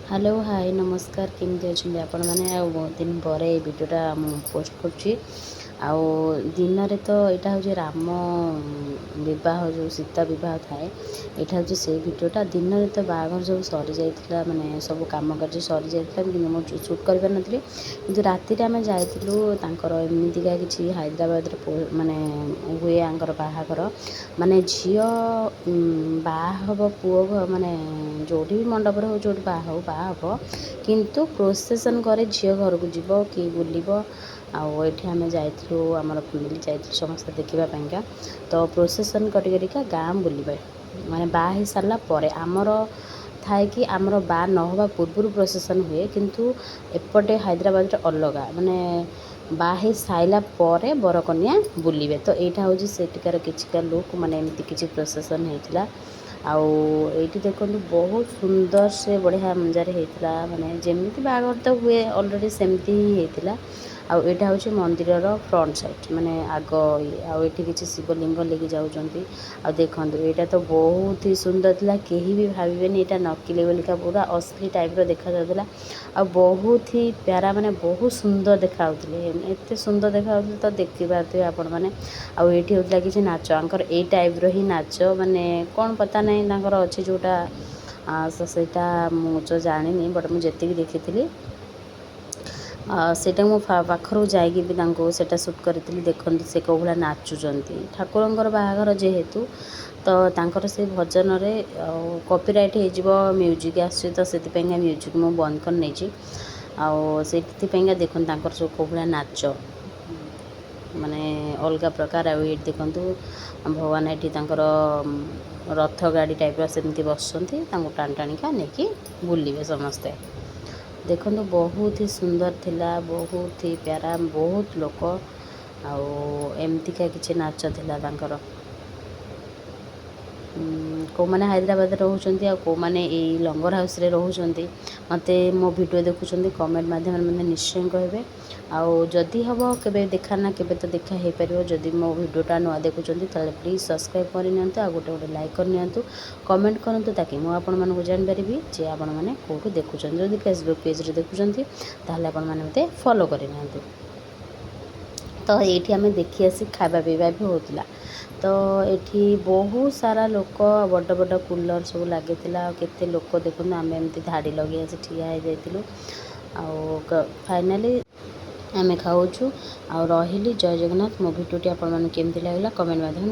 hello hi नमस्कार केमती अच्छे आपण मैंने बहुत दिन पर भिडियोटा पोस्ट कर दिन रे तो यहाँ हूँ राम बह जो सीता बह थाए यहाँ हूँ से भिडियोटा दिन में तो बाहर सब सरी जाइए माने सब कम कार्य सरी जाइए मुझे शूट कर पार नी कि राति आम जाइलुर एमतीका कि हैदराबाद माने हुए आंकर बाहागर माने झी बाहब पुओ माने जो भी मंडप हो जो बाह हम किंतु प्रोसेसन करे झी घर को जीव कि बुल आठी आम जाइलु आमर फैमिली जाइलु समस्त देखापा तो प्रोसेसन करिका गाँ बुलवे माने बाह सारा पर आमर थाए कि आमर बा नहवा पूर्व प्रोसेसन हुए किंतु एपटे हैदराबाद अलग माने बाहे साइला पर बरकन्या बुलिबे तो यहाँ हूँ सेठिकार किछिका लुक माने एमती किछि प्रोसेसन होता आउ ये देखो बहुत सुंदर से बढ़िया मजार होता माने जमी बागर तो हुए अलरेडी सेमती ही होता आउटा हूँ मंदिर फ्रंट साइड माने आग ये किसी शिवलिंग लेके जाऊँगी आ देखो यहाँ तो बहुत ही सुंदर था कहीं भी भावेनि यहाँ नकली बोलिका पूरा असली टाइप देखा जाता आ बहुत ही प्यारा माने बहुत सुंदर देखा एत सुंदर देखा तो देखी पारे आपण मैंने आठी होता कि नाच आंकर ए टाइप रो ही नाच माने कौन पता नहीं अच्छी जोटा सेटा मुझे जानी बट मुझे देखी सेटा मो पाखर जाटा सुट करी देखते से कौ भाया नाचुंट ठाकुर बाहाघर जेहेतु तो से भजन रे कॉपीराइट हो म्यूजिक आस तो से म्यूजिक मु बंद कर नहीं से देखते सब कौ भाया नाच माने अलग प्रकार ये देखु भगवान ये रथ गाड़ी टाइप सेमती बसती टाण टाणिका नहीं बुलिए समस्ते देखो बहुत ही सुंदर थिला बहुत ही प्यारा बहुत लोक आमतीका किसी नाच थिला कौ मैंने हैदराबाद रोचे कौ मैंने यही लंगर हाउस रे रोचे मत मो वीडियो देखुं कमेंट माध्यम निश्चय कहे आदि हम के देखा ना के तो देखा हो पार जदि मो वीडियोटा नुआ देखुं तो प्लीज सब्सक्राइब करनी आ गोटे लाइक करनी कमेंट करूँ ताकि मुझे जानपारि जे आपण मैंने कौटू देखुं जदि फेसबुक पेज देखुं ताल आप फॉलो करनी तो ये आम देखी आसी खावा पीवा भी होता तो ये बहुत सारा लोक बड़ बड़ कूलर सब लगे केते लोक देखो आम एमती धाड़ी लगे आसी ठिया हो जाइलु फाइनाली आम खाऊँ आ रही जय जगन्नाथ मो भिडियोटी आपमन केमती लगला कमेंट माध्यम